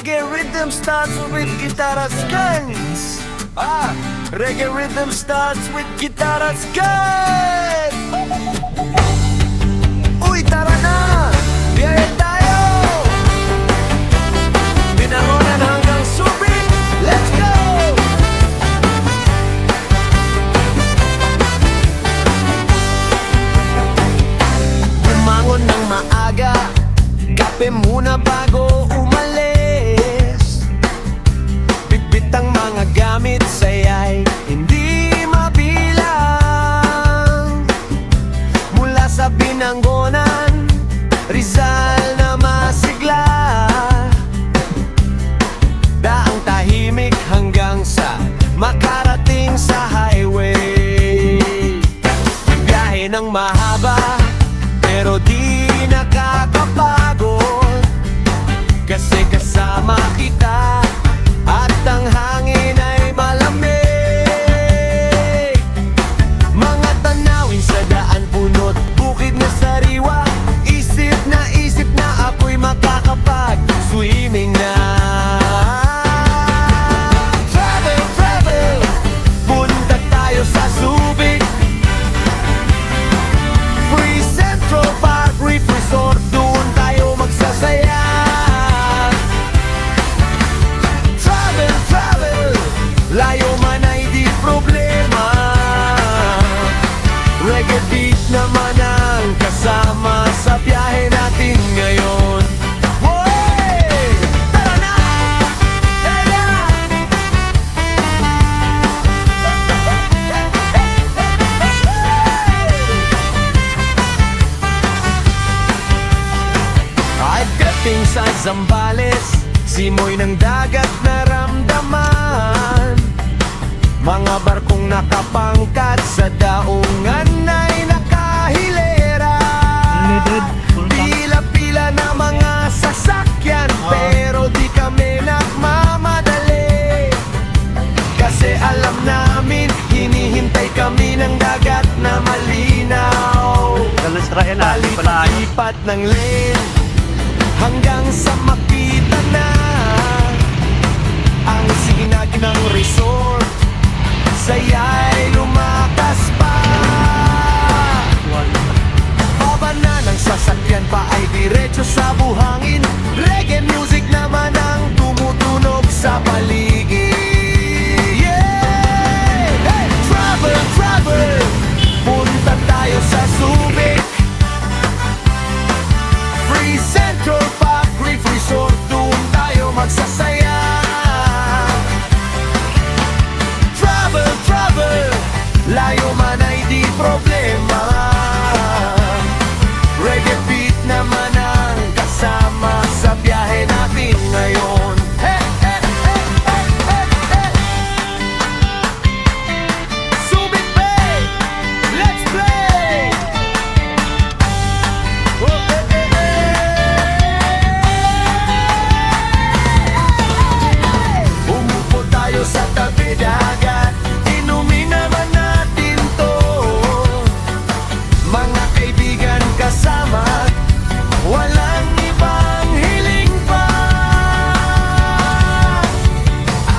Reggae rhythm starts with guitarras guns. Reggae rhythm starts with guitarras guns. Uy, tara na! Biyahe tayo! Binangonan hanggang Subic. Let's go! Bumangon ng maaga, kape muna bago umalis. Bitbit ang mga gamit, saya'y hindi mabilang. Mula sa Binangonan, Rizal na masigla, daang tahimik hanggang sa makarating sa highway. Biyahe ng mahaba, pero di nakakapagod, kasi kasama kita at ang hangin ay malamig. Mga tanawin sa daan, punot, bukid na sariwa, isip na ako'y makakapag-swimming na. Travel, travel, punta tayo sa Subic. Free Central Park Reef Resort, doon tayo magsasaya. Travel, travel, layo man ay di problema. Reggae beat naman ang kasama sa biyahe natin ngayon. Woy! Tara na! Tara na! Pagdating sa Zambales, simoy ng dagat naramdaman. Mga barkong nakapangkat sa daungan ay nakahilera. Pila-pila na mga sasakyan, pero di kami nagmamadali, kasi alam namin hinihintay kami ng dagat na malinaw. Palipat ng lane hanggang sa makita na ang sinag ng resort. Saya'y lumakas pa, baba na ng sasakyan pa ay diretso sa buhangin. Reggae music naman ang tumutunog sa paligid. Yeah! Hey! Travel, travel, punta tayo sa Subic. Free Central Park Reef Resort, doon tayo magsasaya. Travel, travel, layo man ay di problema. Reggae beat naman ang kasama sa biyahe natin ngayon. Hey, hey, hey, hey, hey, hey. Subic Bay, let's play! Oh, hey, hey, hey. Umupo tayo sa tabi dagat, inumin naman natin to. Mga kaibigan kasama, walang ibang hiling pa.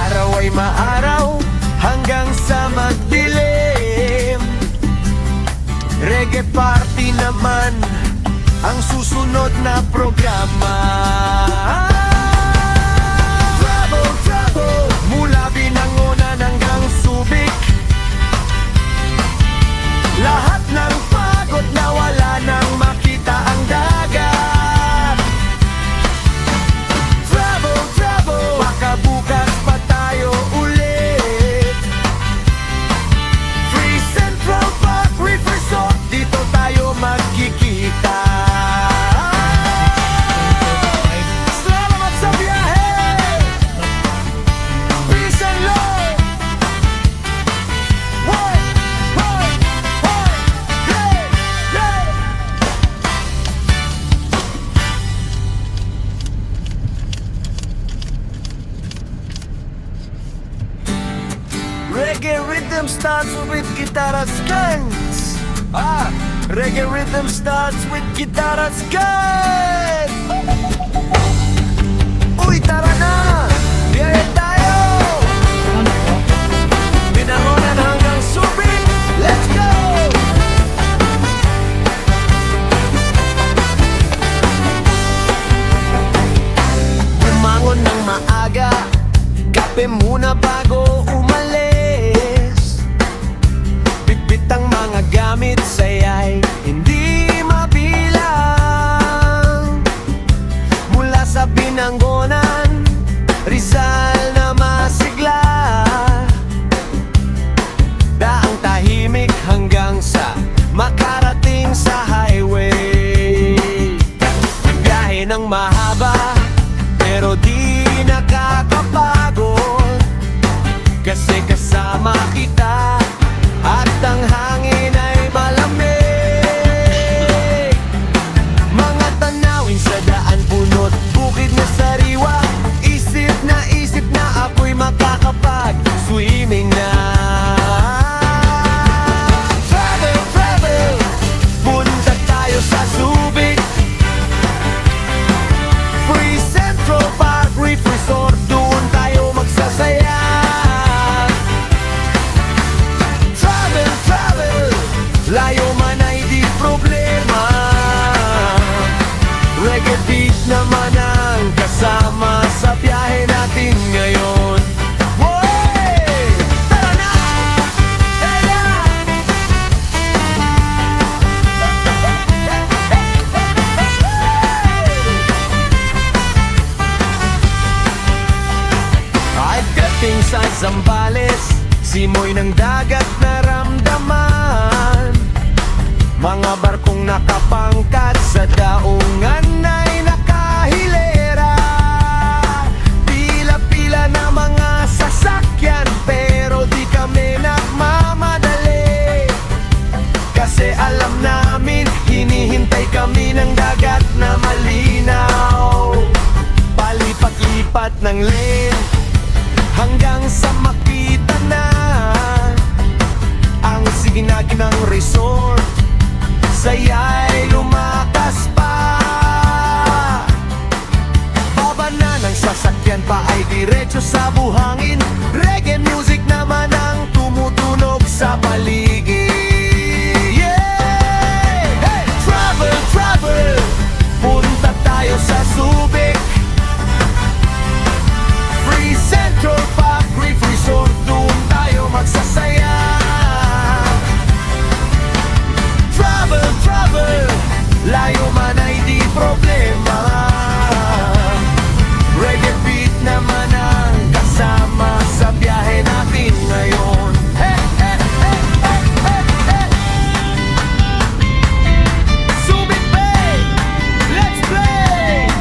Araw ay maaraw hanggang sa magdilim. Reggae party naman ang susunod na programa. Travel, travel, mula Binangonan hanggang Subic. Lahat ng pagod na wala nang makita ang dagat. Travel, travel, baka bukas pa tayo ulit. Free Central Park Reef Resort, dito tayo magkikita. Salamat sa biyahe! Peace and love! Hoy! Hoy! Hoy! Yeah! Yeah! Reggae rhythm starts with guitarras guns. Reggae rhythm starts with guitarras guns. Uy, tara na, biyahe tayo. Ano po? Binangonan hanggang Subic, let's go! Bumangon ng maaga, kape muna bago umalis. Bitbit ang mga gamit, sayay hindi mabilang. Mula sa Binangonan, Rizal na masigla, daang tahimik hanggang sa makarating sa highway. Biyahe ng mahaba, pero di nakakapagod, kasi kasama kita at ang hangin ay malamig. Mga tanawin sa daan, punot, bukid na sariwa, isip na ako'y makakapag-swimming na. Travel, travel, punta tayo sa Subic. Free Central Park Reef Resort, doon tayo magsasaya. Travel, travel, layo man ay di problema. Reggae beat naman ang kasama sa biyahe natin ngayon. Woy! Tara na! Tara na! Pagdating sa Zambales, simoy ng dagat naramdaman. Mga barkong nakapangkat sa daungan ay nakahilera. Pila-pila na mga sasakyan, pero di kami nagmamadali, kasi alam namin hinihintay kami ng dagat na malinaw. Palipat-lipat ng lane hanggang sa makita na ang sinaginang resort. Saya'y lumakas pa, baba na ng sasakyan pa ay diretso sa buhangin. Reggae music naman ang tumutunog sa paligid. Yeah! Hey! Travel, travel, punta tayo sa Subic. Free Central Park Reef Resort, doon tayo magsasaya. Travel, travel, layo man ay di problema. Reggae beat naman ang kasama sa biyahe natin ngayon. Hey, hey, hey, hey, hey, hey. Subic Bay, let's play!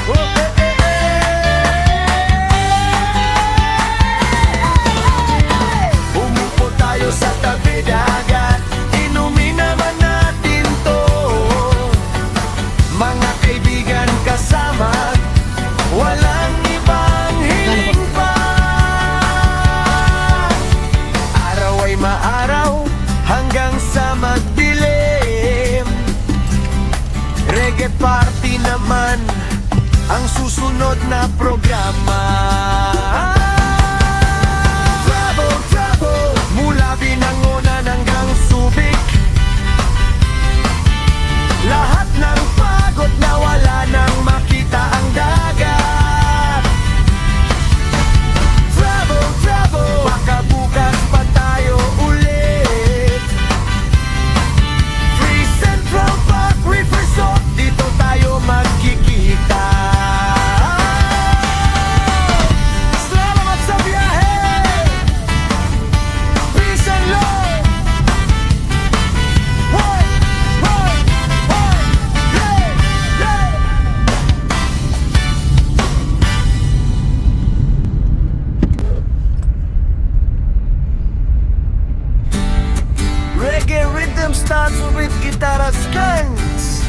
Oh, hey, hey, hey. Umupo tayo sa tabi dagat, inumin naman natin to. Mga kaibigan kasama, walang ibang hiling pa. Araw ay maaraw hanggang sa magdilim. Reggae party naman ang susunod na programa. Travel, travel, mula Binangonan hanggang Subic. Lahat ng pagod na wala nang makita ang dagat. Travel, travel, baka bukas pa tayo ulit. Free Central Park Reef Resort, dito tayo magkikita. Salamat sa biyahe! Peace and love! Hoy! Hoy! Hoy! Yeah! Yeah! Reggae rhythm starts with guitarras guns.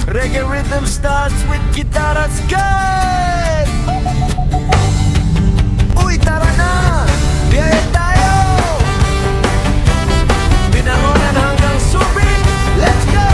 Reggae rhythm starts with guitarras guns. Uy, tara na! Biyahe tayo! Binangonan hanggang Subic, let's go!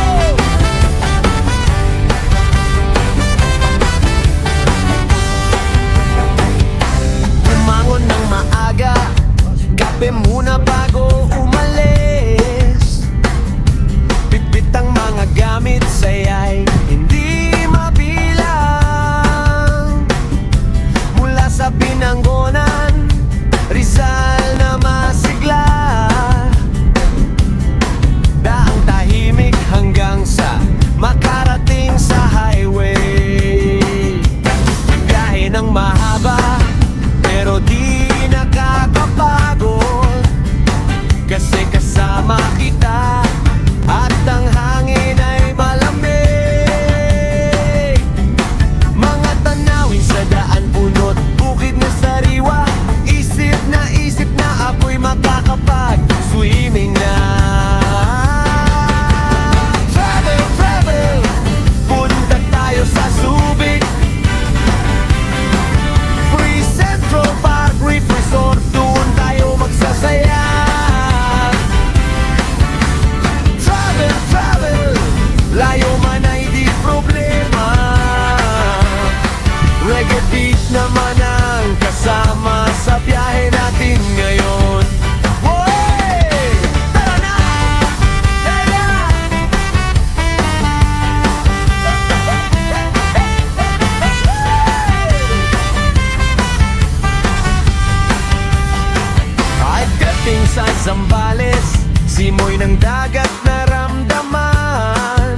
Pagdating sa Zambales, simoy ng dagat naramdaman.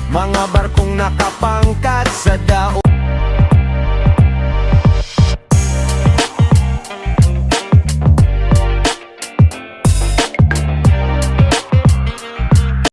Mga barkong nakapangkat sa daon